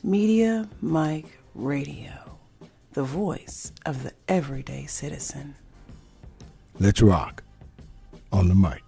Media Mike Radio, the voice of the everyday citizen. Let's rock on the mic.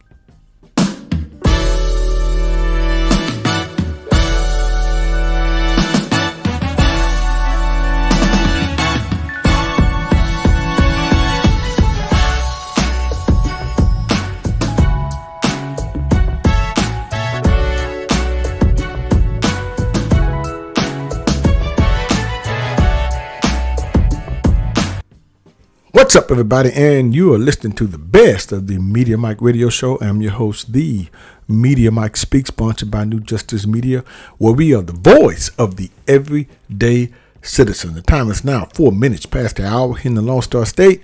What's up, everybody? And you are listening to the best of the Media Mike Radio Show. I'm your host, the Media Mike Speaks, sponsored by New Justice Media, where we are the voice of the everyday citizen. The time is now 4 minutes past the hour in the Lone Star State.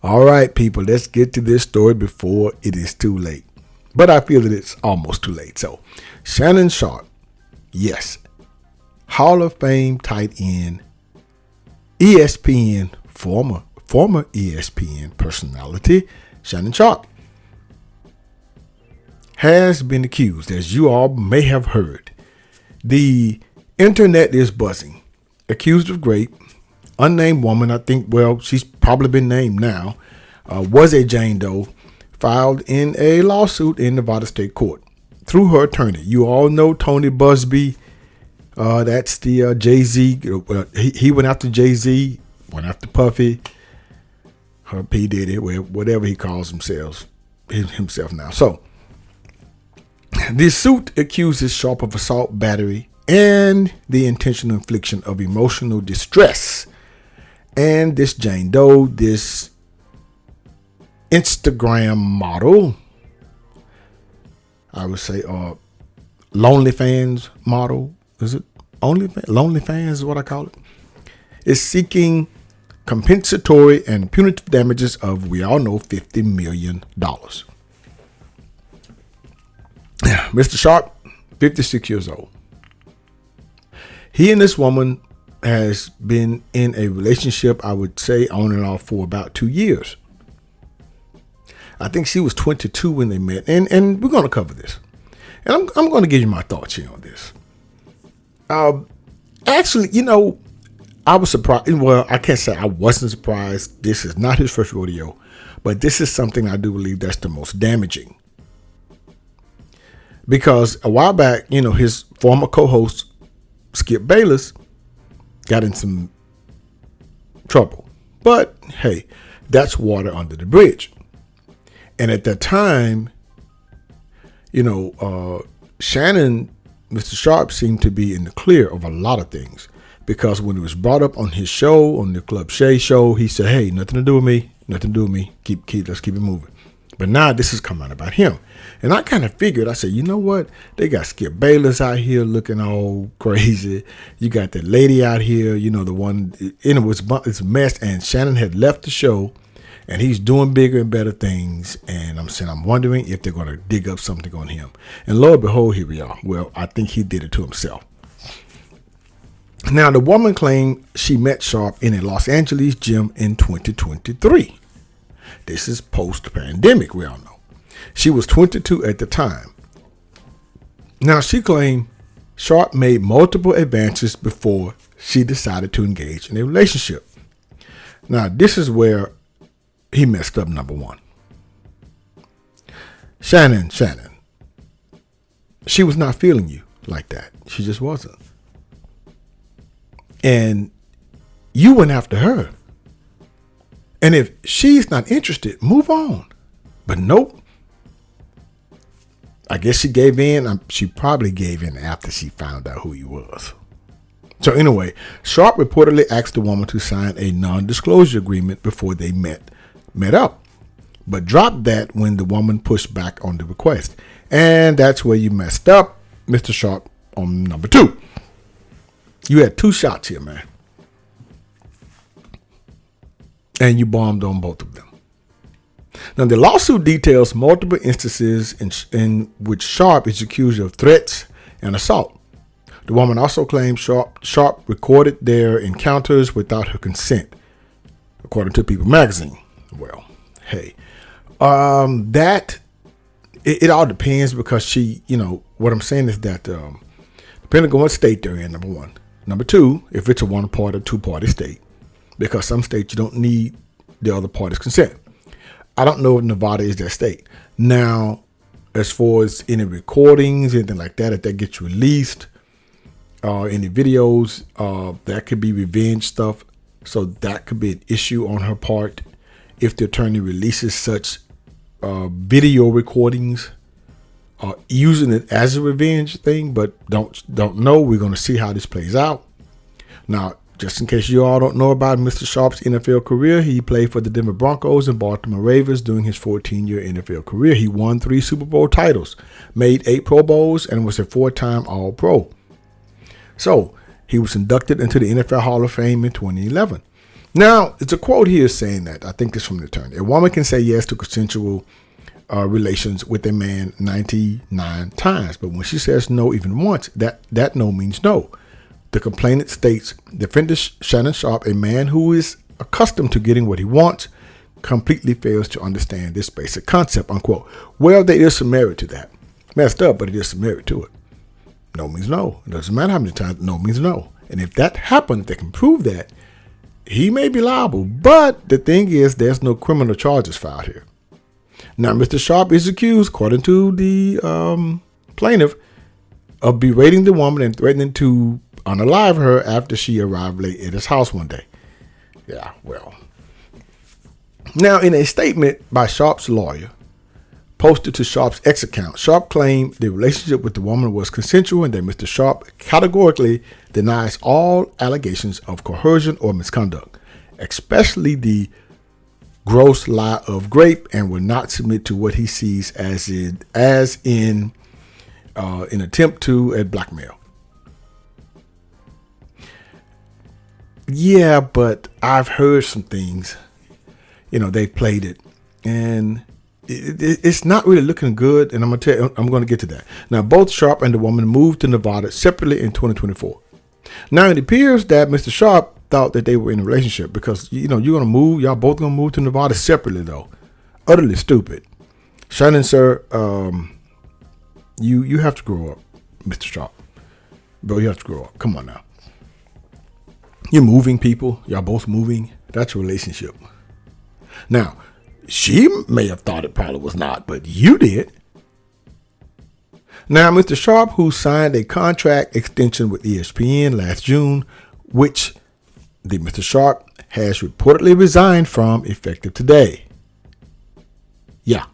All right, people, let's get to this story before it is too late. But I feel that it's almost too late. So, Shannon Sharpe, yes, Hall of Fame tight end, ESPN, former ESPN personality, Shannon Sharpe, has been accused, as you all may have heard. The internet is buzzing. Accused of rape, unnamed woman, I think, well, she's probably been named now, was a Jane Doe, filed in a lawsuit in Nevada State Court through her attorney. You all know Tony Busby. That's the Jay-Z. He went after Jay-Z, went after Puffy. Her P. Diddy, whatever he calls himself now. So, the suit accuses Sharpe of assault, battery, and the intentional infliction of emotional distress. And this Jane Doe, this Instagram model, I would say, Lonely Fans model, is it? Lonely Fans is what I call it, is seeking compensatory and punitive damages of, we all know, $50 million. Mr. Sharpe, 56 years old. He and this woman has been in a relationship, I would say, on and off for about 2 years. I think she was 22 when they met, and we're going to cover this. And I'm going to give you my thoughts here on this. Actually, you know, I was surprised. Well, I can't say I wasn't surprised. This is not his first rodeo, but this is something I do believe that's the most damaging. Because a while back, you know, his former co-host, Skip Bayless, got in some trouble. But hey, that's water under the bridge. And at that time, you know, Shannon, Mr. Sharpe, seemed to be in the clear of a lot of things. Because when it was brought up on his show, on the Club Shay show, he said, hey, nothing to do with me. Let's keep it moving. But now this is coming out about him. And I kind of figured, I said, you know what? They got Skip Bayless out here looking all crazy. You got that lady out here, you know, the one, and it's a mess. And Shannon had left the show, and he's doing bigger and better things. And I'm wondering if they're going to dig up something on him. And lo and behold, here we are. Well, I think he did it to himself. Now, the woman claimed she met Sharpe in a Los Angeles gym in 2023. This is post-pandemic, we all know. She was 22 at the time. Now, she claimed Sharpe made multiple advances before she decided to engage in a relationship. Now, this is where he messed up, number one. Shannon, she was not feeling you like that. She just wasn't. And you went after her. And if she's not interested, move on. But nope. I guess she gave in. She probably gave in after she found out who he was. So anyway, Sharpe reportedly asked the woman to sign a non-disclosure agreement before they met up. But dropped that when the woman pushed back on the request. And that's where you messed up, Mr. Sharpe, on number 2. You had 2 shots here, man. And you bombed on both of them. Now, the lawsuit details multiple instances in which Sharpe is accused of threats and assault. The woman also claims Sharpe recorded their encounters without her consent, according to People magazine. Well, hey, it all depends, because she, you know, what I'm saying is that depending on what state they're in, number one, Number two, if it's a one-party or two-party state, because some states you don't need the other party's consent. I don't know if Nevada is that state. Now, as far as any recordings, anything like that, if that gets released, any videos, that could be revenge stuff. So that could be an issue on her part if the attorney releases such video recordings, using it as a revenge thing, but don't know. We're going to see how this plays out. Now, just in case you all don't know about Mr. Sharpe's NFL career, he played for the Denver Broncos and Baltimore Ravens during his 14-year NFL career. He won 3 Super Bowl titles, made 8 Pro Bowls, and was a 4-time All-Pro. So, he was inducted into the NFL Hall of Fame in 2011. Now, it's a quote here saying that, I think it's from the attorney. A woman can say yes to consensual relations with a man 99 times, but when she says no even once, that no means no. The complainant states, defendant Shannon Sharpe, a man who is accustomed to getting what he wants, completely fails to understand this basic concept, unquote. Well, there is some merit to that. Messed up, but it is some merit to it. No means no. It doesn't matter how many times no means no. And if that happened, if they can prove that, he may be liable. But the thing is, there's no criminal charges filed here. Now, Mr. Sharpe is accused, according to the plaintiff, of berating the woman and threatening to unalive her after she arrived late at his house one day. Yeah, well. Now, in a statement by Sharpe's lawyer, posted to Sharpe's X account, Sharpe claimed the relationship with the woman was consensual and that Mr. Sharpe categorically denies all allegations of coercion or misconduct, especially the gross lie of rape, and will not submit to what he sees as in an attempt to blackmail. Yeah, but I've heard some things. They played it, and it's not really looking good. And I'm going to get to that. Now, both Sharpe and the woman moved to Nevada separately in 2024. Now, it appears that Mr. Sharpe thought that they were in a relationship because, you're going to move. Y'all both going to move to Nevada separately, though. Utterly stupid. Shannon, sir, you have to grow up, Mr. Sharpe. Bro, you have to grow up. Come on now. You're moving people. Y'all both moving. That's a relationship. Now, she may have thought it probably was not, but you did. Now, Mr. Sharpe, who signed a contract extension with ESPN last June, which the Mr. Sharpe has reportedly resigned from effective today. Yeah.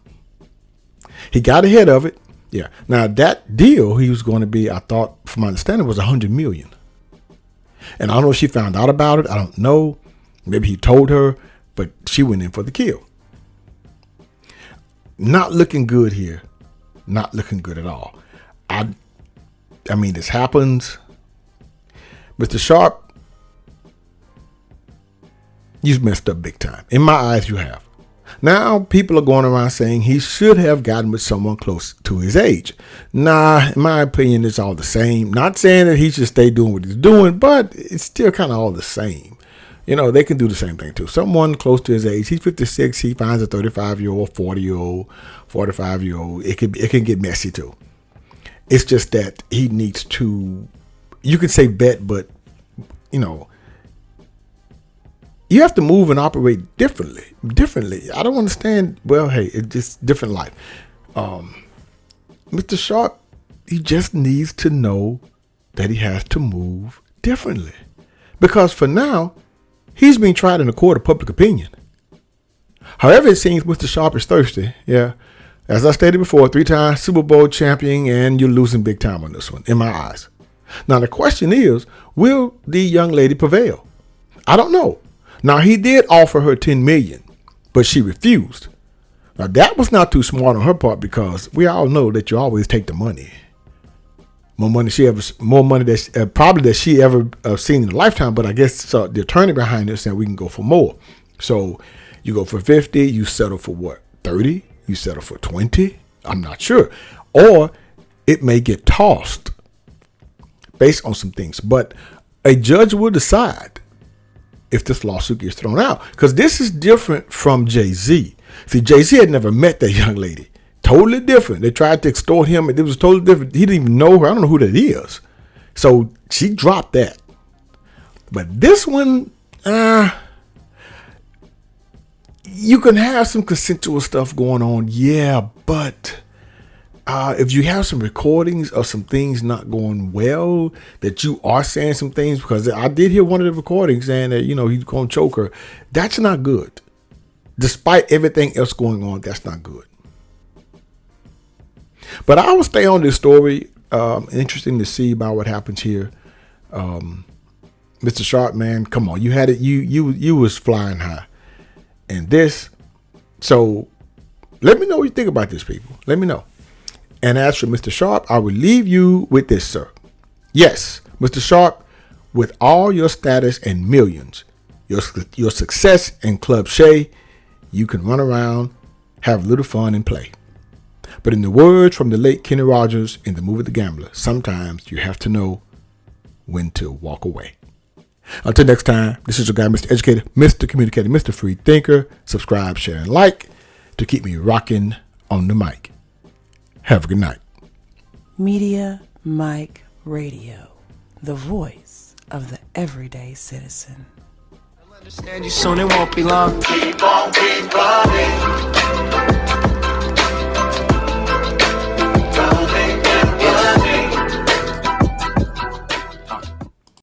He got ahead of it. Yeah. Now, that deal he was going to be, I thought, from my understanding, was $100 million. And I don't know if she found out about it. I don't know. Maybe he told her, but she went in for the kill. Not looking good here. Not looking good at all. I mean, this happens. Mr. Sharpe, you've messed up big time. In my eyes, you have. Now, people are going around saying he should have gotten with someone close to his age. Nah, in my opinion, it's all the same. Not saying that he should stay doing what he's doing, but it's still kind of all the same. They can do the same thing too. Someone close to his age, he's 56, he finds a 35-year-old, 40-year-old, 45-year-old. It can get messy too. It's just that he needs to, you could say bet, but, you have to move and operate differently. I don't understand. Well, hey, it's just different life. Mr. Sharpe, he just needs to know that he has to move differently. Because for now, he's being tried in a court of public opinion. However, it seems Mr. Sharpe is thirsty. Yeah. As I stated before, 3-time Super Bowl champion, and you're losing big time on this one, in my eyes. Now, the question is, will the young lady prevail? I don't know. Now, he did offer her $10 million, but she refused. Now, that was not too smart on her part because we all know that you always take the money. More money that probably that she ever seen in a lifetime, but I guess the attorney behind it said we can go for more. So you go for 50, you settle for what, 30? You settle for 20? I'm not sure. Or it may get tossed based on some things. But a judge will decide if this lawsuit gets thrown out. Because this is different from Jay-Z. See, Jay-Z had never met that young lady. Totally different. They tried to extort him, and it was totally different. He didn't even know her. I don't know who that is. So she dropped that. But this one, you can have some consensual stuff going on, yeah, but if you have some recordings of some things not going well, that you are saying some things, because I did hear one of the recordings saying that, he's going to choke her. That's not good. Despite everything else going on, that's not good. But I will stay on this story. Interesting to see about what happens here. Mr. Sharpe, man, come on. You had it. You was flying high. And this. So let me know what you think about this, people. Let me know. And as for Mr. Sharpe, I will leave you with this, sir. Yes, Mr. Sharpe, with all your status and millions, your success in Club Shay, you can run around, have a little fun, and play. But in the words from the late Kenny Rogers in the movie The Gambler, sometimes you have to know when to walk away. Until next time, this is your guy, Mr. Educator, Mr. Communicator, Mr. Free Thinker. Subscribe, share, and like to keep me rocking on the mic. Have a good night. Media Mike Radio, the voice of the everyday citizen. I'll understand you soon, it won't be long. Keep on, keep running.